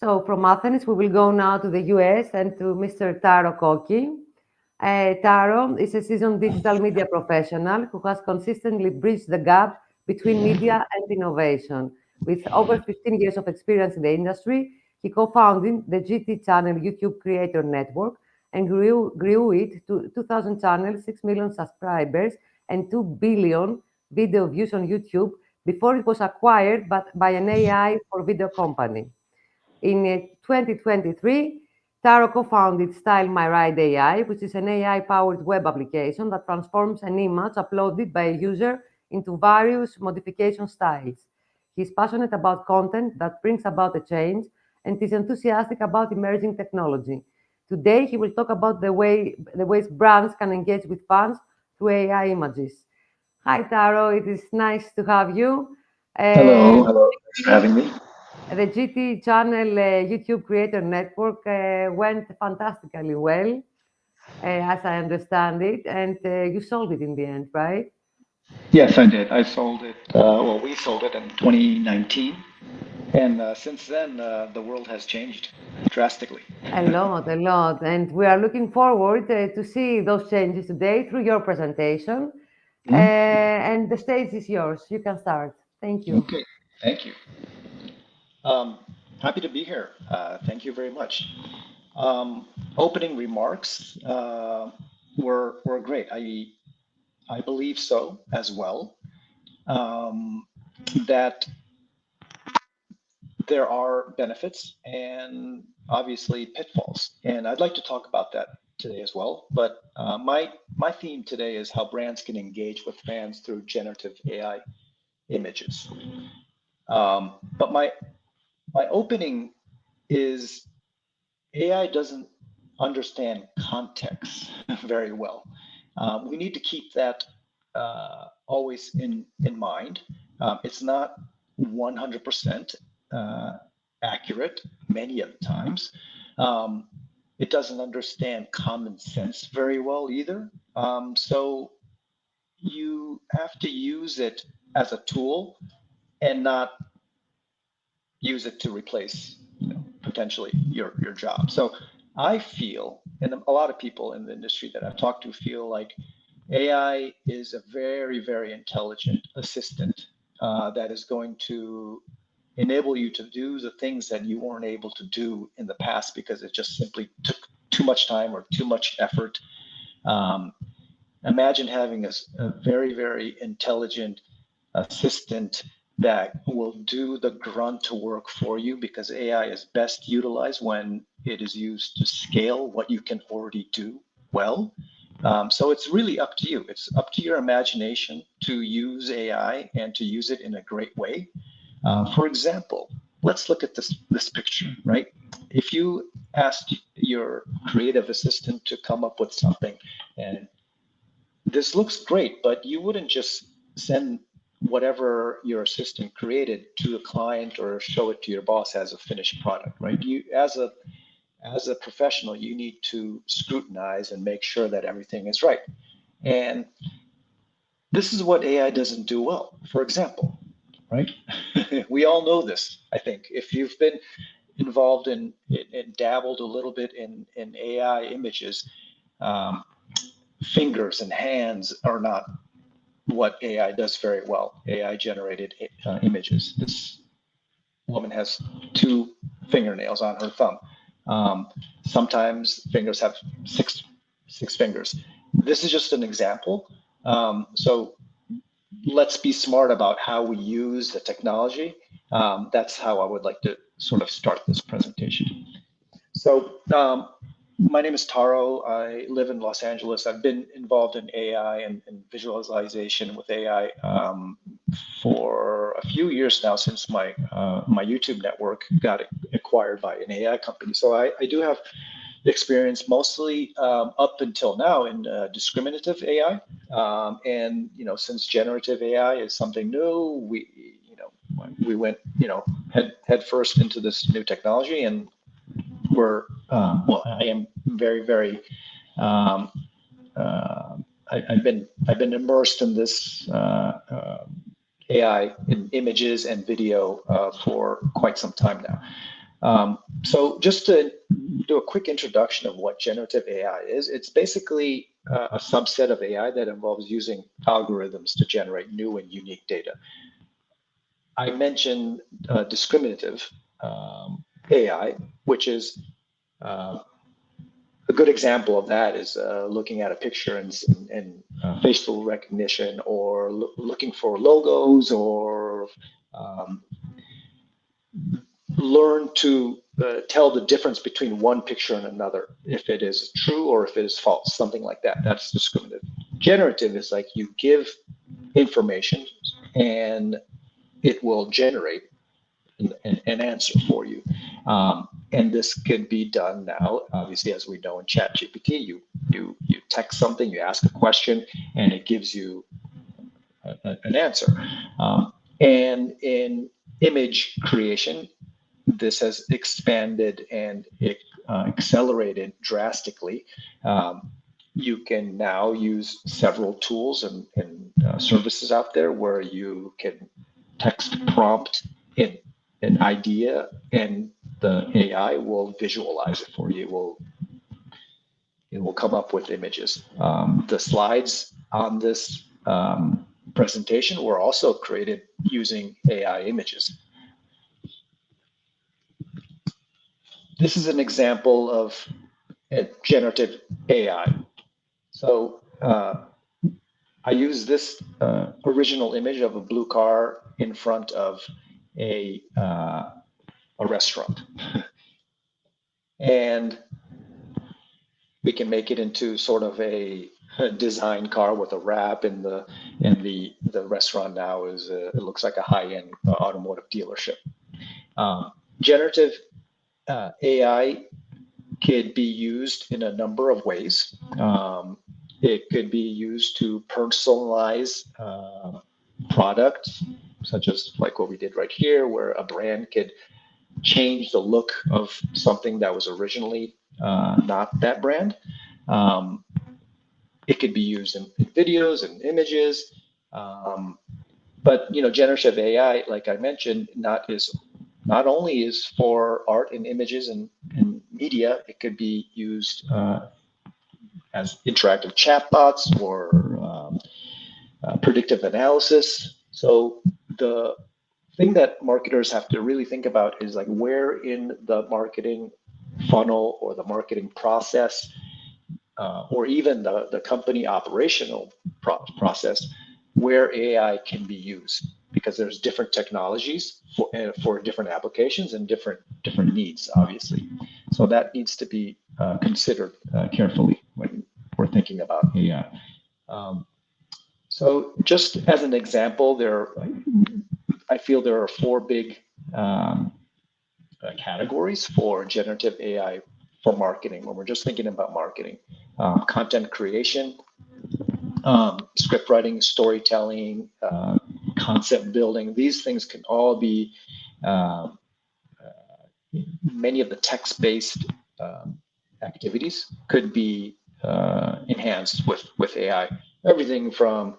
So from Athens, we will go now to the US and to Mr. Taro Koki. Taro is a seasoned digital media professional who has consistently bridged the gap between media and innovation. With over 15 years of experience in the industry, he co-founded the GT Channel YouTube Creator Network and grew it to 2,000 channels, 6 million subscribers, and 2 billion video views on YouTube before it was acquired by an AI for video company. In 2023, Taro co-founded StyleMyRide.ai, which is an AI-powered web application that transforms an image uploaded by a user into various modification styles. He's passionate about content that brings about a change and is enthusiastic about emerging technology. Today, he will talk about the ways brands can engage with fans through AI images. Hi, Taro. It is nice to have you. Hello, hello. Thanks for having me. The GT channel YouTube Creator Network went fantastically well, as I understand it, and you sold it in the end, right? Yes, I did. I sold it. Well, we sold it in 2019, and since then, the world has changed drastically. A lot, a lot. And we are looking forward to see those changes today through your presentation. Mhm. And the stage is yours. You can start. Thank you. Okay, thank you. Um, Happy to be here. Thank you very much. Opening remarks were great. I believe so as well. Um, that there are benefits and obviously pitfalls, and I'd like to talk about that today as well. But my theme today is how brands can engage with fans through generative AI images. But my opening is AI doesn't understand context very well. We need to keep that always in mind. It's not 100% accurate many of the times. Um, it doesn't understand common sense very well either. So you have to use it as a tool and not use it to replace, potentially your job. So I feel, and a lot of people in the industry that I've talked to feel like AI is a very, very intelligent assistant that is going to enable you to do the things that you weren't able to do in the past because it just simply took too much time or too much effort. Um, Imagine having a very, very intelligent assistant that will do the grunt work for you, because AI is best utilized when it is used to scale what you can already do well. So it's really up to you. It's up to your imagination to use AI and to use it in a great way. For example, let's look at this picture, right? If you asked your creative assistant to come up with something, and this looks great, but you wouldn't just send whatever your assistant created to a client or show it to your boss as a finished product, right? You, as a professional, you need to scrutinize and make sure that everything is right. And this is what AI doesn't do well. For example, right? We all know this, I think. If you've been involved in dabbled a little bit in AI images, um, fingers and hands are not what AI does very well. AI generated images. This woman has two fingernails on her thumb. Sometimes fingers have six fingers. This is just an example. So let's be smart about how we use the technology. That's how I would like to sort of start this presentation. So my name is Taro. I live in Los Angeles. I've been involved in AI and visualization with AI for a few years now, since my YouTube network got acquired by an AI company. So I do have experience mostly up until now in discriminative AI, and since generative AI is something new, we went head first into this new technology, and I am very, very um, I've been immersed in this AI in images and video for quite some time now. So just to do a quick introduction of what generative AI is, it's basically a subset of AI that involves using algorithms to generate new and unique data. I mentioned discriminative AI, which is a good example of that is looking at a picture and facial recognition, or looking for logos, or learn to tell the difference between one picture and another, if it is true or if it is false, something like that. That's discriminative. Generative is like you give information and it will generate an answer for you. And this can be done now, obviously, as we know in ChatGPT. You text something, you ask a question, and it gives you an answer. And in image creation, this has expanded and accelerated drastically. You can now use several tools and services out there where you can text prompt in an idea, and the AI will visualize it for you. It will come up with images. The slides on this presentation were also created using AI images. This is an example of a generative AI. So I use this original image of a blue car in front of a restaurant. And we can make it into sort of a design car with a wrap, and the restaurant now is it looks like a high-end automotive dealership. Generative AI could be used in a number of ways. It could be used to personalize products, such as like what we did right here, where a brand could change the look of something that was originally not that brand. It could be used in videos and images. But generative AI, like I mentioned, not only is for art and images and media, it could be used as interactive chatbots or predictive analysis. So the thing that marketers have to really think about is like where in the marketing funnel or the marketing process, or even the company operational process, where AI can be used, because there's different technologies for different applications and different needs, obviously. So that needs to be considered carefully when we're thinking about AI. So just as an example, I feel there are four big categories for generative AI for marketing when we're just thinking about marketing. Content creation, script writing, storytelling, concept building. These things can all be, many of the text-based activities could be enhanced with AI. Everything from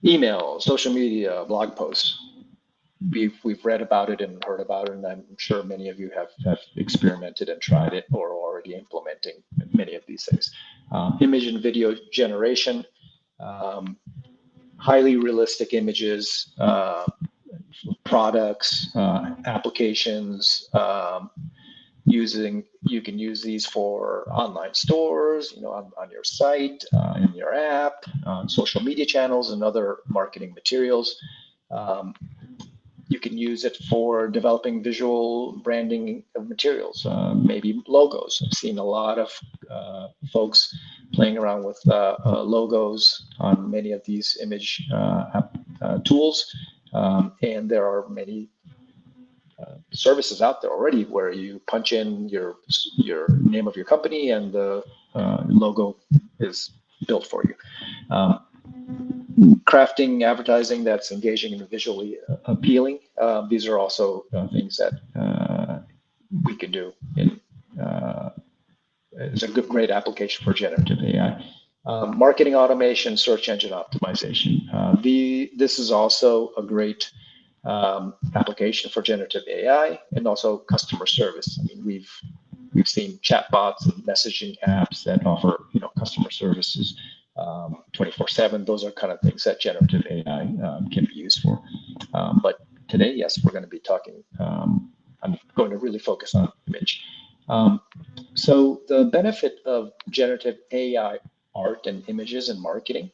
email, social media, blog posts. We've read about it and heard about it, and I'm sure many of you have experimented and tried it or are already implementing many of these things. Image and video generation, highly realistic images, products, applications. You can use these for online stores, on your site, in your app, on social media channels, and other marketing materials. You can use it for developing visual branding of materials, maybe logos. I've seen a lot of folks playing around with logos on many of these image tools, and there are many services out there already where you punch in your name of your company and the logo is built for you. Crafting advertising that's engaging and visually appealing. These are also things that we can do. It's a great application for generative AI. Marketing automation, search engine optimization. This is also a great application for generative AI and also customer service. I mean, we've seen chatbots and messaging apps that offer customer services 24/7. Those are kind of things that generative AI can be used for. But today, yes, we're going to be talking. I'm going to really focus on image. So the benefit of generative AI art and images in marketing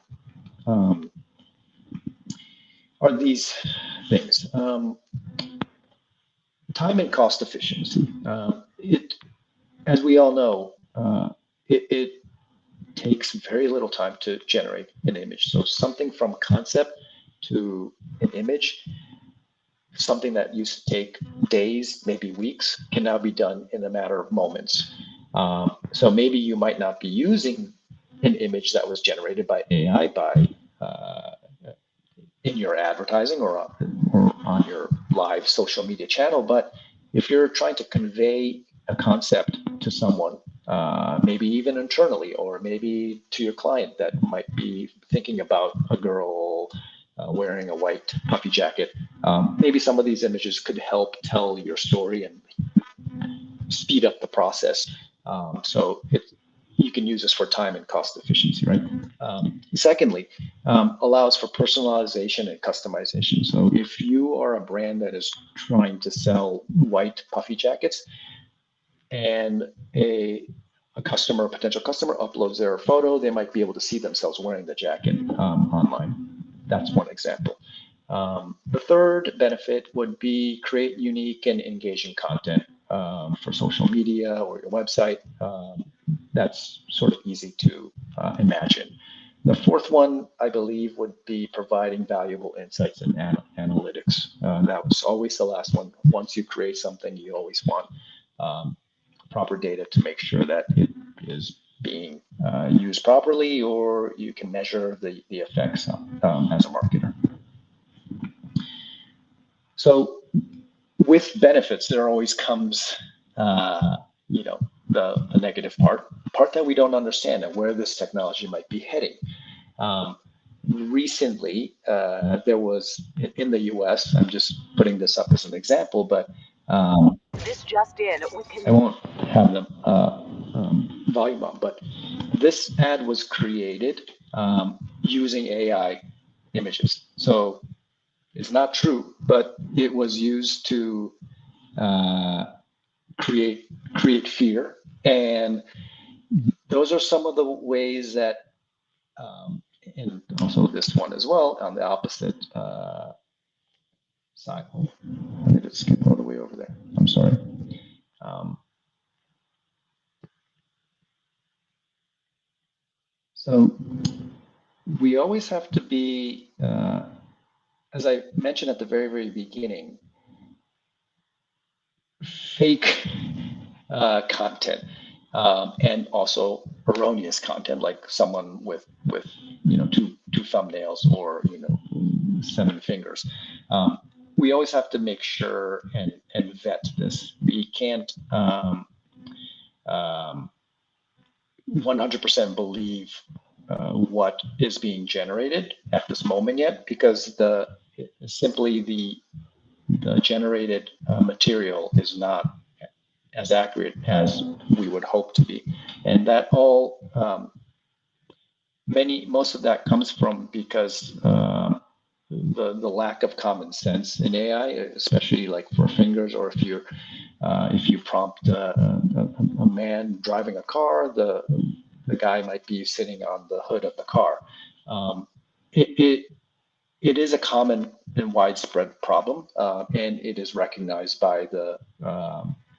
are these things. Time and cost efficiency. As we all know, it takes very little time to generate an image. So something from concept to an image, something that used to take days, maybe weeks, can now be done in a matter of moments. So maybe you might not be using an image that was generated by AI in your advertising or on your live social media channel, but if you're trying to convey a concept to someone, maybe even internally, or maybe to your client that might be thinking about a girl wearing a white puffy jacket, maybe some of these images could help tell your story and speed up the process. So you can use this for time and cost efficiency, right? Secondly, allows for personalization and customization. So if you are a brand that is trying to sell white puffy jackets, and a potential customer uploads their photo, they might be able to see themselves wearing the jacket online. That's one example. The third benefit would be create unique and engaging content for social media or your website. That's sort of easy to imagine. The fourth one, I believe, would be providing valuable insights and analytics. That was always the last one. Once you create something, you always want proper data to make sure that it is being used properly, or you can measure the effects as a marketer. So with benefits, there always comes, the negative part that we don't understand and where this technology might be heading. Recently, there was in the US, I'm just putting this up as an example, but this just in. I won't have the volume on, but this ad was created using AI images. So it's not true, but it was used to create fear. And those are some of the ways that, and also this one as well on the opposite side. Let me just skip all the way over there. I'm sorry. So we always have to be, as I mentioned at the very, very beginning, fake content and also erroneous content, like someone with two thumbnails or 7 fingers. We always have to make sure and vet this. We can't 100% believe what is being generated at this moment yet, because simply the generated material is not as accurate as we would hope to be, and that all most of that comes from because the lack of common sense in AI, especially like for fingers, or if you prompt a man driving a car, the guy might be sitting on the hood of the car. It is a common and widespread problem, and it is recognized by the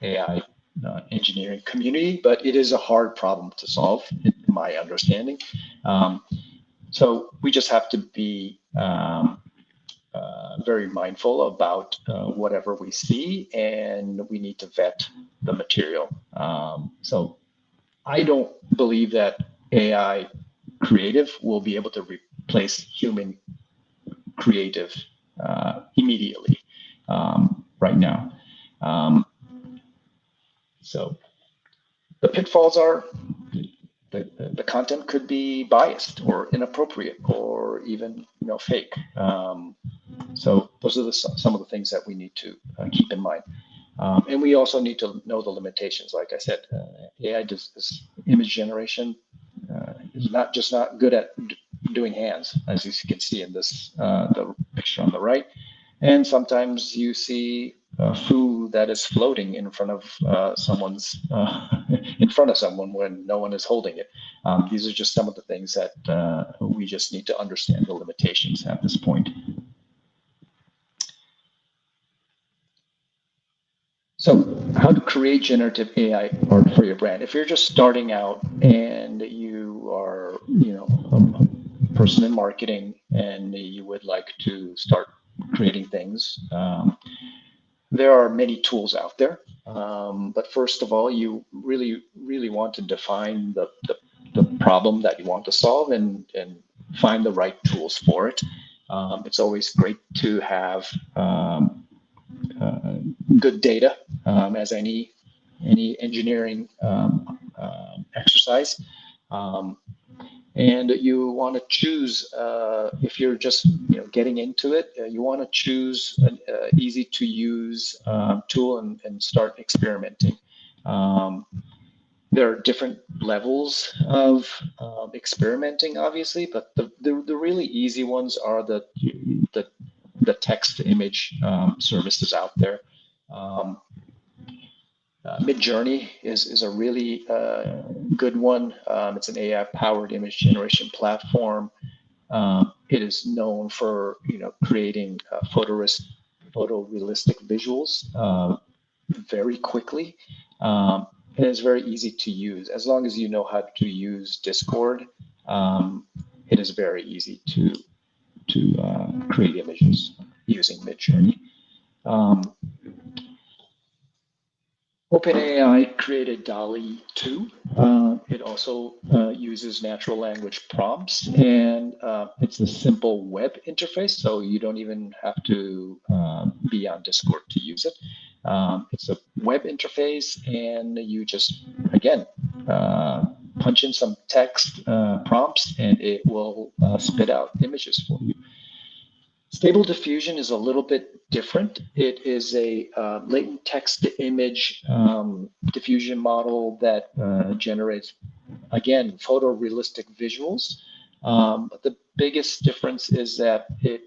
AI engineering community, but it is a hard problem to solve, in my understanding. So we just have to be very mindful about whatever we see, and we need to vet the material. So I don't believe that AI creative will be able to replace human creative immediately right now. So the pitfalls are the content could be biased or inappropriate or even fake. So those are some of the things that we need to keep in mind. And we also need to know the limitations. Like I said, AI does this image generation is not good at doing hands, as you can see in this the picture on the right. And sometimes you see food that is floating in front of someone when no one is holding it. These are just some of the things that we just need to understand the limitations at this point. So how to create generative AI art for your brand. If you're just starting out and you are, a person in marketing and you would like to start creating things, there are many tools out there. But first of all, you really want to define the problem that you want to solve and find the right tools for it. It's always great to have good data, as any engineering exercise. And you want to choose, if you're just getting into it, you want to choose an easy to use tool and start experimenting. There are different levels of experimenting, obviously, but the really easy ones are the text to image services out there. Midjourney is a really good one. It's an AI-powered image generation platform. It is known for creating photorealistic visuals very quickly. And it's very easy to use. As long as you know how to use Discord, it is very easy to create images using Midjourney. OpenAI created DALL-E 2. It also uses natural language prompts, and it's a simple web interface, so you don't even have to be on Discord to use it. It's a web interface, and you just, again, punch in some text prompts, and it will spit out images for you. Stable diffusion is a little bit different. It is a latent text to image diffusion model that generates, again, photorealistic visuals. But the biggest difference is that you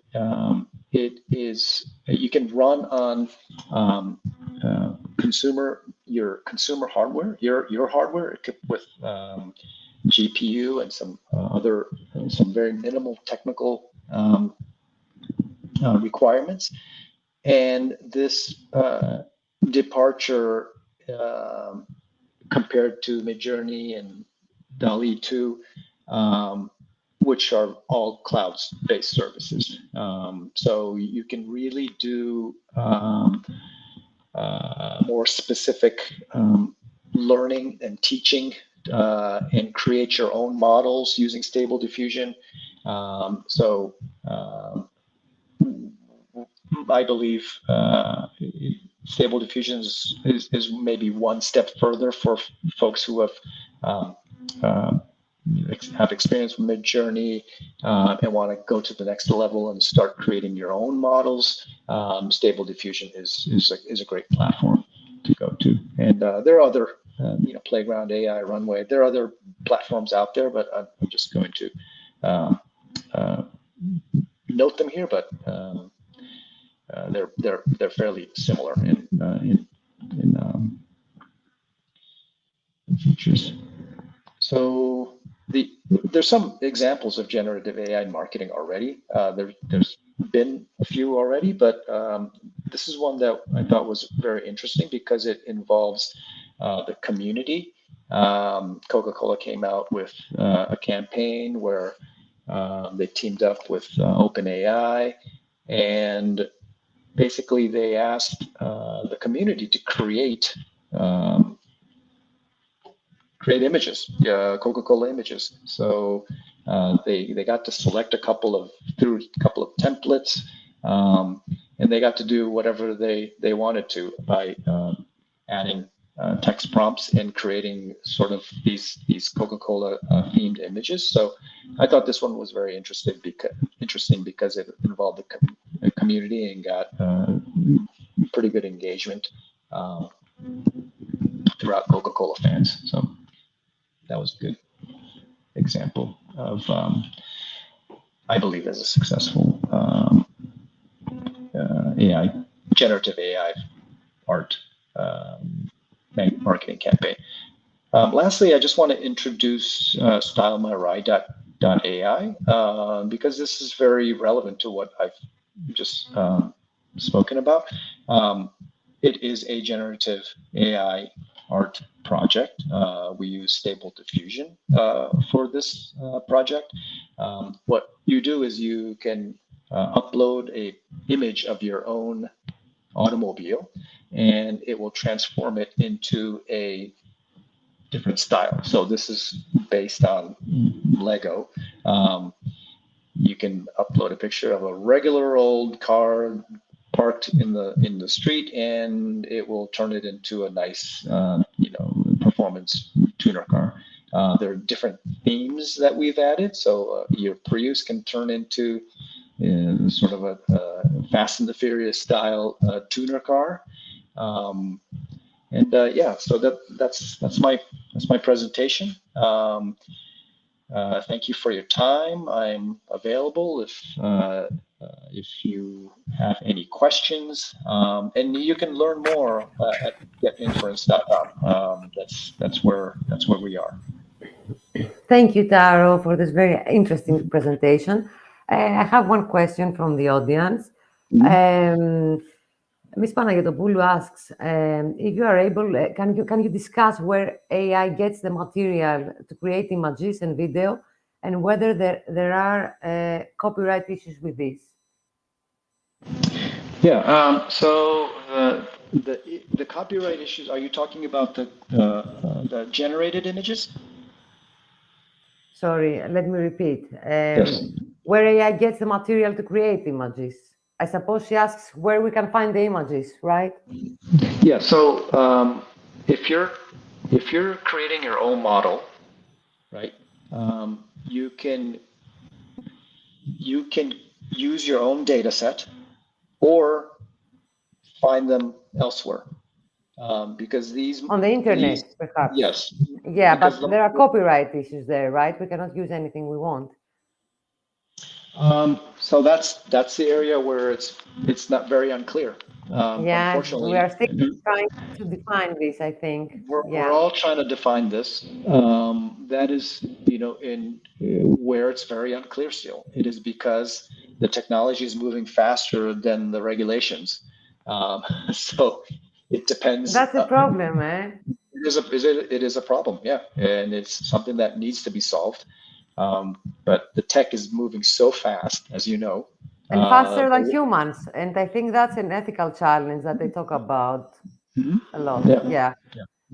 can run on your consumer hardware, your hardware with GPU and some very minimal technical requirements. And this departure compared to Midjourney and DALL-E 2, which are all cloud-based services. So you can really do more specific learning and teaching and create your own models using Stable Diffusion. I believe Stable Diffusion is maybe one step further for folks who have experience with Midjourney and want to go to the next level and start creating your own models. Stable Diffusion is a great platform to go to, and there are other Playground AI, Runway. There are other platforms out there, but I'm just going to note them here. But they're fairly similar in features. So there's some examples of generative AI in marketing already. There's been a few already, but this is one that I thought was very interesting because it involves the community. Coca-Cola came out with a campaign where they teamed up with OpenAI, and basically they asked the community to create images, Coca-Cola images. So they got to select a couple of templates, and they got to do whatever they wanted to by adding text prompts and creating sort of these Coca-Cola themed images. So I thought this one was very interesting because it involved the community and got pretty good engagement throughout Coca-Cola fans. So that was a good example of, I believe, as a successful AI, generative AI art marketing campaign. Lastly, I just want to introduce StyleMyRide.ai because this is very relevant to what I've just spoken about. It is a generative AI art project. We use Stable Diffusion for this project. What you do is you can upload an image of your own automobile, and it will transform it into a different style. So this is based on Lego. You can upload a picture of a regular old car parked in the street, and it will turn it into a nice, performance tuner car. There are different themes that we've added. So your Prius can turn into sort of a Fast and the Furious style tuner car. So that's my presentation. Thank you for your time. I'm available if you have any questions, and you can learn more at getinference.com. That's where we are. Thank you, Taro, for this very interesting presentation. I have one question from the audience. Ms. Panagiotopoulou asks, if you are able, can you discuss where AI gets the material to create images and video, and whether there are copyright issues with this? Yeah. So the copyright issues. Are you talking about the generated images? Sorry, let me repeat. Yes. Where AI gets the material to create images. I suppose she asks where we can find the images, right? Yeah. So if you're creating your own model, right, you can use your own data set or find them elsewhere, because these on the internet, perhaps. Yes. Yeah, but there are copyright issues there, right? We cannot use anything we want. So that's the area where it's not very unclear. Yeah, unfortunately, we are still trying to define this, I think. We're all trying to define this. That is, in where it's very unclear still. It is because the technology is moving faster than the regulations. So it depends. That's a problem, eh? It is a problem, yeah, and it's something that needs to be solved. But the tech is moving so fast, as you know. And faster than humans. And I think that's an ethical challenge that they talk about a lot. Yeah.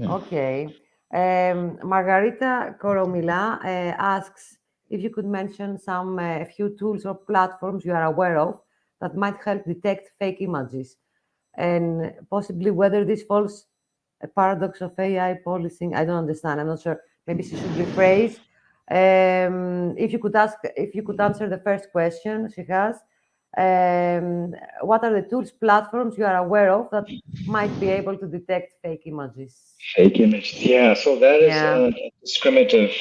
Okay. Margarita Koromila asks if you could mention a few tools or platforms you are aware of that might help detect fake images, and possibly whether this falls a paradox of AI policing. I don't understand. I'm not sure. Maybe she should rephrase. If you could answer the first question she has, what are the tools, platforms you are aware of that might be able to detect fake images? Fake images, yeah. So that is a discriminative,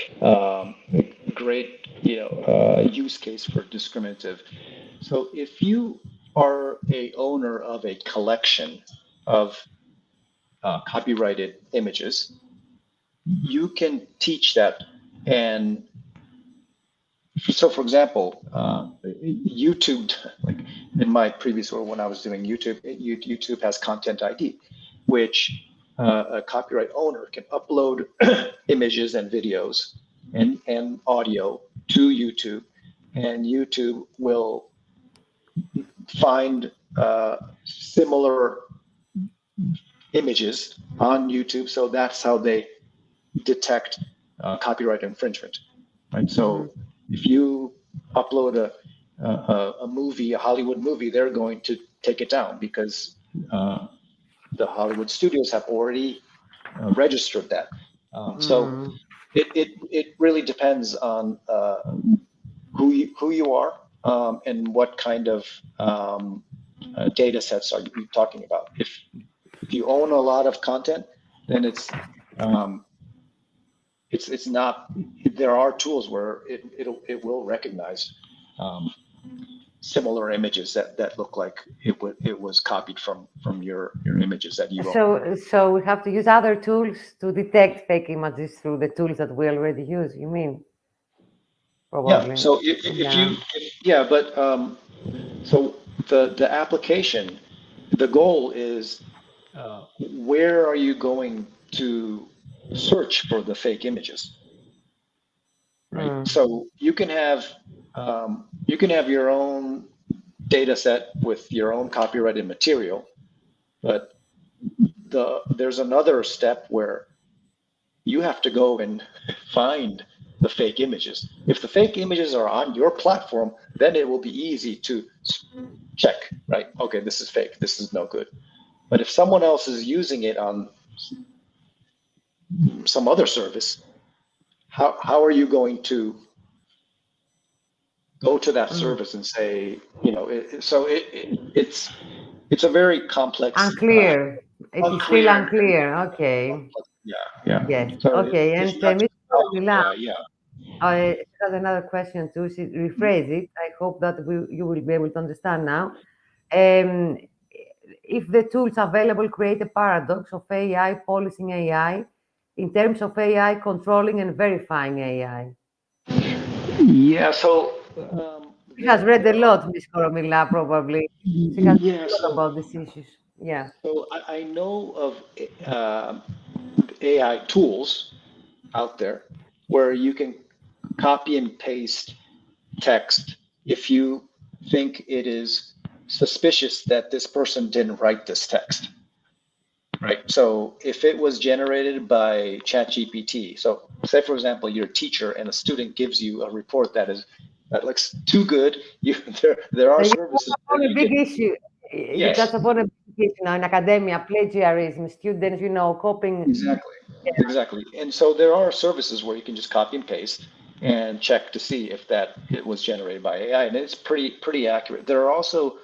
great, use case for discriminative. So if you are a owner of a collection of copyrighted images, you can teach that. And so, for example, YouTube, like in my previous role when I was doing YouTube, YouTube has Content ID, which a copyright owner can upload images and videos and audio to YouTube, and YouTube will find similar images on YouTube. So that's how they detect copyright infringement, right? So if you upload a movie, a Hollywood movie, they're going to take it down because the Hollywood studios have already registered that. So it really depends on who you are and what kind of data sets are you talking about? If you own a lot of content, then it's not. There are tools where it will recognize similar images that look like it was copied from your images that you own. So we have to use other tools to detect fake images through the tools that we already use, you mean? Probably. Yeah. So so the application, the goal is where are you going to search for the fake images, right? So you can have your own data set with your own copyrighted material, but there's another step where you have to go and find the fake images. If the fake images are on your platform, then it will be easy to check, right? Okay, this is fake, this is no good. But if someone else is using it on some other service, how are you going to go to that service and say, it's a very complex. Unclear. It is still unclear. Okay. Yeah. Yes. So Okay. And it's not Mr. just, Milan, yeah. I have another question to rephrase it. I hope that you will be able to understand now. Um, if the tools available create a paradox of AI policing AI in terms of AI controlling and verifying AI. Yeah. So She has read a lot, Ms. Koromila, probably. She has yeah. read a lot about these issues. Yeah. So I know of AI tools out there where you can copy and paste text if you think it is suspicious that this person didn't write this text. Right. So if it was generated by ChatGPT, so say for example, you're a teacher and a student gives you a report that looks too good, there are You services touch where upon a you big can. issue. You Yes, touch upon a big issue now in academia, plagiarism, students, copying. exactly. And so there are services where you can just copy and paste and check to see if that it was generated by AI, and it's pretty accurate. There are also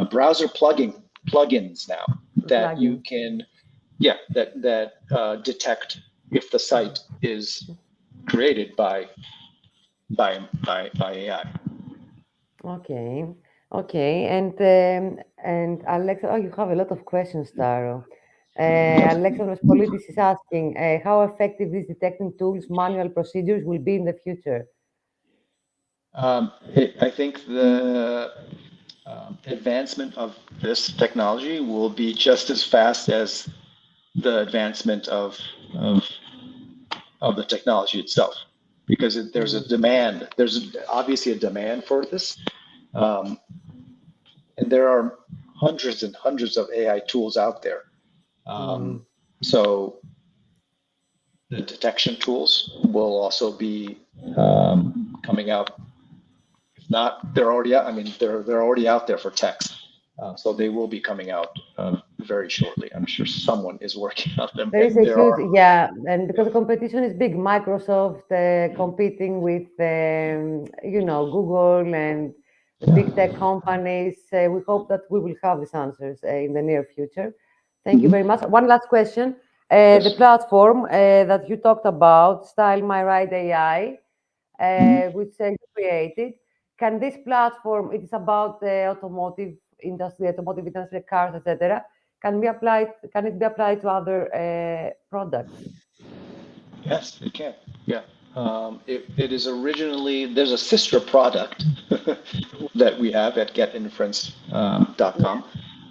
browser plugins now that you Plugins. can, that detect if the site is created by AI. Okay. Okay. And Alexa, oh, you have a lot of questions, Taro. Alexa Politis is asking how effective these detecting tools, manual procedures will be in the future. I think the advancement of this technology will be just as fast as the advancement of the technology itself, because there's a demand. There's obviously a demand for this, and there are hundreds and hundreds of AI tools out there. So the detection tools will also be coming out. If not, they're already out. I mean, they're already out there for text. So they will be coming out very shortly. I'm sure someone is working on them. There is And a there huge, are, yeah, and because the competition is big, Microsoft competing with, Google and the big tech companies. We hope that we will have these answers in the near future. Thank you very much. One last question. The platform that you talked about, StyleMyRide.ai, which you created, can this platform, it is about the automotive industry, cars, etc., can it be applied to other products? yes, it can. Yeah. It is originally, there's a sister product that we have at getinference.com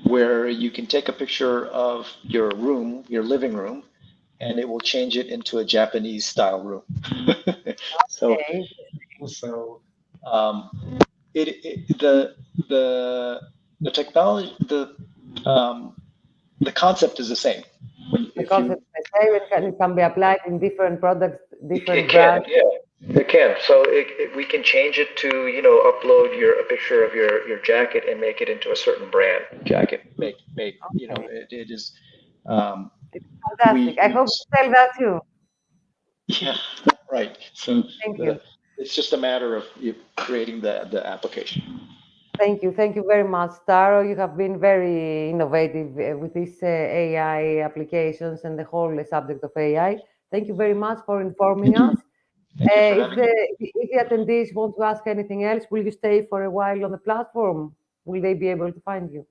where you can take a picture of your room, your living room, and it will change it into a Japanese style room. so, Okay. so the technology, the concept is the same. The concept is the same, it can be applied in different products, different It can, brands. yeah, it can. So we can change it to, upload a picture of your jacket and make it into a certain brand jacket. Make, Okay. it is. It's fantastic. I hope you sell that too. Yeah, right. So Thank you. it's just a matter of you creating the application. Thank you. Thank you very much, Taro. You have been very innovative with these AI applications and the whole subject of AI. Thank you very much for informing Thank you. us. Thank you for If having me. the attendees want to ask anything else, will you stay for a while on the platform? Will they be able to find you?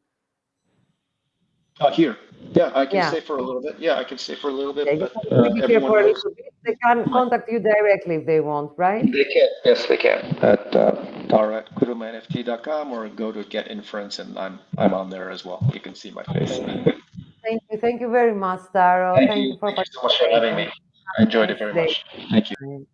Here. Yeah, I can Yeah. stay for a little bit. Yeah, I can stay for a little bit, Okay, you but can be here everyone for a knows little bit. They can my. contact you directly if they want, right? They can. Yes, they can. At taro@kurumanft.com or go to Get Inference, and I'm on there as well. You can see my face. Thank you. Thank you very much, Taro. Thank Thank you. you for Thank you so much for having participating. me. I enjoyed it Nice very day. much. Thank you. Bye.